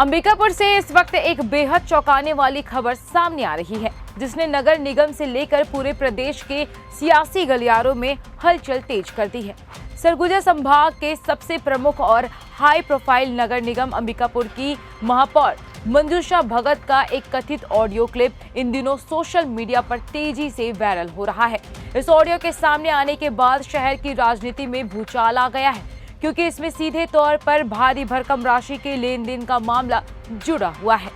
अंबिकापुर से इस वक्त एक बेहद चौंकाने वाली खबर सामने आ रही है, जिसने नगर निगम से लेकर पूरे प्रदेश के सियासी गलियारों में हलचल तेज कर दी है। सरगुजा संभाग के सबसे प्रमुख और हाई प्रोफाइल नगर निगम अंबिकापुर की महापौर मंजूषा भगत का एक कथित ऑडियो क्लिप इन दिनों सोशल मीडिया पर तेजी से वायरल हो रहा है। इस ऑडियो के सामने आने के बाद शहर की राजनीति में भूचाल आ गया है, क्योंकि इसमें सीधे तौर पर भारी भरकम राशि के लेन देन का मामला जुड़ा हुआ है।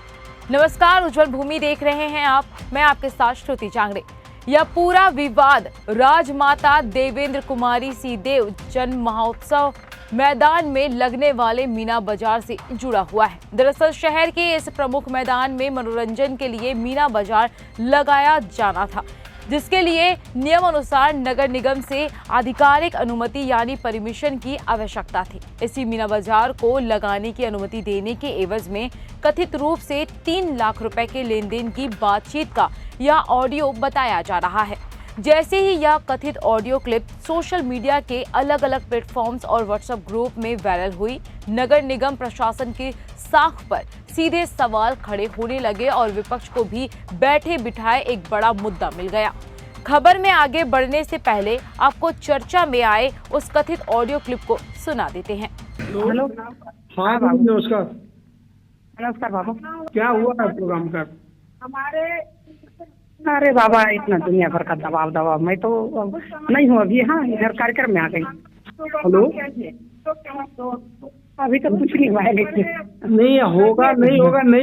नमस्कार, उज्जवल भूमि देख रहे हैं आप, मैं आपके साथ श्रुति चांगड़े। यह पूरा विवाद राजमाता देवेंद्र कुमारी सिंहदेव जन्म महोत्सव मैदान में लगने वाले मीना बाजार से जुड़ा हुआ है। दरअसल शहर के इस प्रमुख मैदान में मनोरंजन के लिए मीना बाजार लगाया जाना था, जिसके लिए नियम अनुसार नगर निगम से आधिकारिक अनुमति यानी परमिशन की आवश्यकता थी। इसी मीना बाजार को लगाने की अनुमति देने के एवज में कथित रूप से 3 लाख रुपए के लेन देन की बातचीत का यह ऑडियो बताया जा रहा है। जैसे ही यह कथित ऑडियो क्लिप सोशल मीडिया के अलग अलग प्लेटफॉर्म्स और व्हाट्सएप ग्रुप में वायरल हुई, नगर निगम प्रशासन की साख पर सीधे सवाल खड़े होने लगे और विपक्ष को भी बैठे बिठाए एक बड़ा मुद्दा मिल गया। खबर में आगे बढ़ने से पहले आपको चर्चा में आए उस कथित ऑडियो क्लिप को सुना देते हैं। हेलो। हाँ बाबू, नमस्कार। नमस्कार बाबा। क्या हुआ है प्रोग्राम का? अरे बाबा, इतना दुनिया भर का दबाव मैं तो नहीं हूँ अभी। हाँ, इधर कार्यक्रम में आ गई। हेलो। अभी तो कुछ नहीं हुआ है, लेकिन नहीं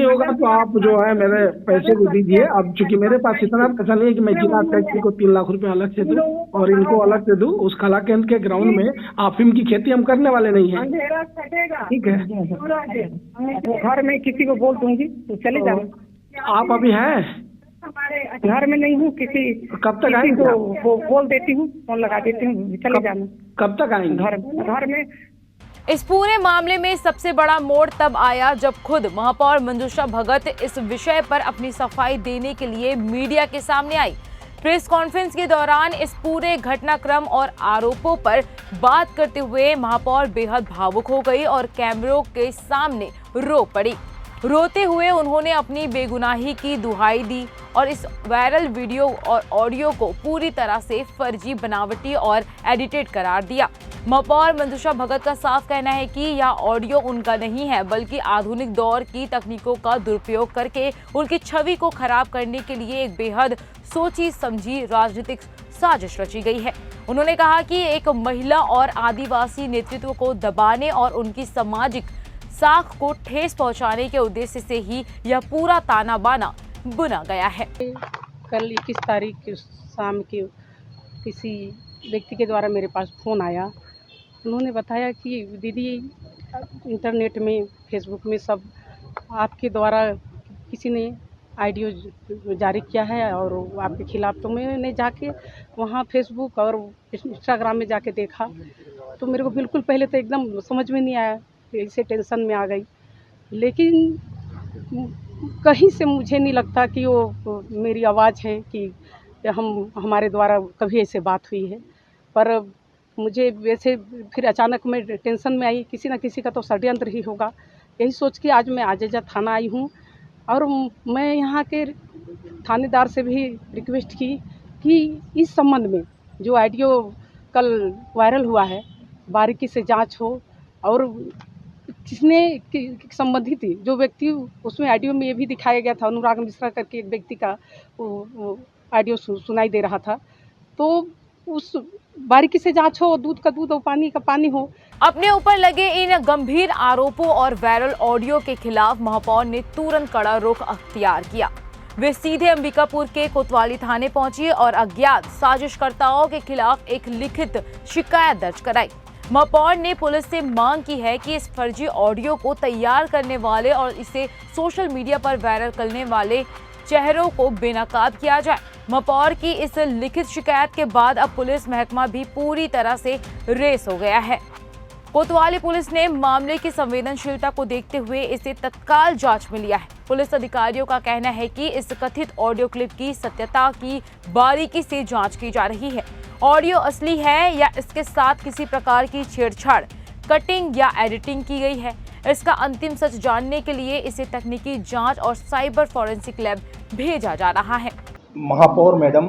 होगा तो आप जो है मेरे पैसे को दीजिए। अब चूंकि मेरे पास इतना पैसा नहीं है कि मैं जिला टैक्सी को 3 लाख रुपए अलग से दूं और इनको अलग से दूं। उस कला केंद्र के ग्राउंड में अफीम की खेती हम करने वाले नहीं हैं। ठीक है, घर में किसी को बोल दूंगी तो चले जाओ। आप अभी हैं? घर में नहीं हूँ, किसी कब तक आएंगे? वो बोल देती हूँ, फोन लगा देती हूँ, चले जाना। कब तक आएंगे? घर में। इस पूरे मामले में सबसे बड़ा मोड़ तब आया जब खुद महापौर मंजूषा भगत इस विषय पर अपनी सफाई देने के लिए मीडिया के सामने आई। प्रेस कॉन्फ्रेंस के दौरान इस पूरे घटनाक्रम और आरोपों पर बात करते हुए महापौर बेहद भावुक हो गई और कैमरों के सामने रो पड़ी। रोते हुए उन्होंने अपनी बेगुनाही की दुहाई दी और इस वायरल वीडियो और ऑडियो को पूरी तरह से फर्जी, बनावटी और एडिटेड करार दिया। महापौर मंजूषा भगत का साफ कहना है कि यह ऑडियो उनका नहीं है, बल्कि आधुनिक दौर की तकनीकों का दुरुपयोग करके उनकी छवि को खराब करने के लिए एक बेहद सोची समझी राजनीतिक साजिश रची गई है। उन्होंने कहा कि एक महिला और आदिवासी नेतृत्व को दबाने और उनकी सामाजिक साख को ठेस पहुंचाने के उद्देश्य से ही यह पूरा ताना बाना बुना गया है। कल 21 तारीख की शाम के किसी व्यक्ति के द्वारा मेरे पास फ़ोन आया। उन्होंने बताया कि दीदी, इंटरनेट में, फेसबुक में सब आपके द्वारा किसी ने ऑडियो जारी किया है और आपके खिलाफ। तो मैंने जाके वहाँ फेसबुक और इंस्टाग्राम में जाके देखा तो मेरे को बिल्कुल पहले तो एकदम समझ में नहीं आया, ऐसे टेंशन में आ गई। लेकिन कहीं से मुझे नहीं लगता कि वो मेरी आवाज़ है कि हमारे द्वारा कभी ऐसे बात हुई है। पर मुझे वैसे फिर अचानक मैं टेंशन में आई, किसी न किसी का तो षड्यंत्र ही होगा। यही सोच के आज मैं आजेजा थाना आई हूँ और मैं यहाँ के थानेदार से भी रिक्वेस्ट की कि इस संबंध में जो ऑडियो कल वायरल हुआ है, बारीकी से जांच हो और जिसने संबंधित थी, जो व्यक्ति उसमें ऑडियो में ये भी दिखाया गया था, अनुराग मिश्रा करके एक व्यक्ति का ऑडियो सुनाई दे रहा था, तो उस बारीकी से जांच हो, दूध का दूध और पानी का पानी हो। अपने ऊपर लगे इन गंभीर आरोपों और वायरल ऑडियो के खिलाफ महापौर ने तुरंत कड़ा रुख अख्तियार किया। वे सीधे अंबिकापुर के कोतवाली थाने पहुंची और अज्ञात साजिशकर्ताओं के खिलाफ एक लिखित शिकायत दर्ज कराई। महापौर ने पुलिस से मांग की है कि इस फर्जी ऑडियो को तैयार करने वाले और इसे सोशल मीडिया पर वायरल करने वाले चेहरों को बेनकाब किया जाए। महापौर की इस लिखित शिकायत के बाद अब पुलिस महकमा भी पूरी तरह से रेस हो गया है। कोतवाली पुलिस ने मामले की संवेदनशीलता को देखते हुए इसे तत्काल जांच में लिया है। पुलिस अधिकारियों का कहना है कि इस कथित ऑडियो क्लिप की सत्यता की बारीकी से जांच की जा रही है। ऑडियो असली है या इसके साथ किसी प्रकार की छेड़छाड़, कटिंग या एडिटिंग की गई है, इसका अंतिम सच जानने के लिए इसे तकनीकी जांच और साइबर फॉरेंसिक लैब भेजा जा रहा है। महापौर मैडम,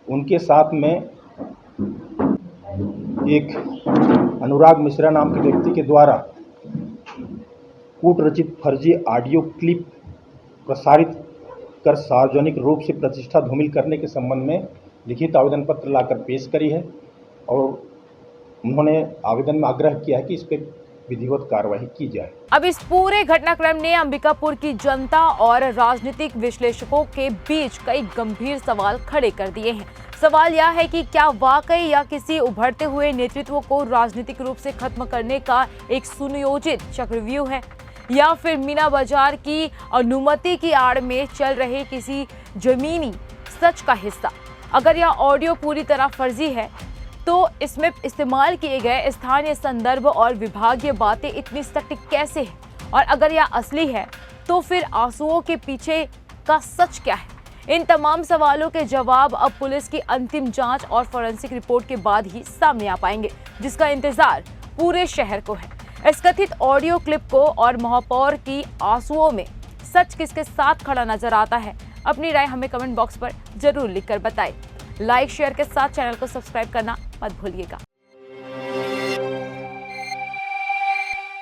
उनके साथ में एक अनुराग मिश्रा नाम के व्यक्ति के द्वारा कूट रचित फर्जी ऑडियो क्लिप प्रसारित कर सार्वजनिक रूप से प्रतिष्ठा धूमिल करने के संबंध में लिखित आवेदन पत्र लाकर पेश करी है और उन्होंने आवेदन में आग्रह किया है कि इस पर विधिवत कार्रवाई की जाए। अब इस पूरे घटनाक्रम ने अंबिकापुर की जनता और राजनीतिक विश्लेषकों के बीच कई गंभीर सवाल खड़े कर दिए हैं। सवाल यह है कि क्या वाकई या किसी उभरते हुए नेतृत्व को राजनीतिक रूप से खत्म करने का एक सुनियोजित चक्रव्यूह है, या फिर मीना बाजार की अनुमति की आड़ में चल रहे किसी जमीनी सच का हिस्सा। अगर यह ऑडियो पूरी तरह फर्जी है तो इसमें इस्तेमाल किए गए स्थानीय संदर्भ और विभागीय बातें इतनी सटीक कैसे हैं? और अगर यह असली है तो फिर आंसुओं के पीछे का सच क्या है? इन तमाम सवालों के जवाब अब पुलिस की अंतिम जांच और फॉरेंसिक रिपोर्ट के बाद ही सामने आ पाएंगे, जिसका इंतजार पूरे शहर को है। इस कथित ऑडियो क्लिप को और महापौर की आंसुओं में सच किसके साथ खड़ा नजर आता है? अपनी राय हमें कमेंट बॉक्स पर जरूर लिखकर बताएं। लाइक शेयर के साथ चैनल को सब्सक्राइब करना मत भूलिएगा।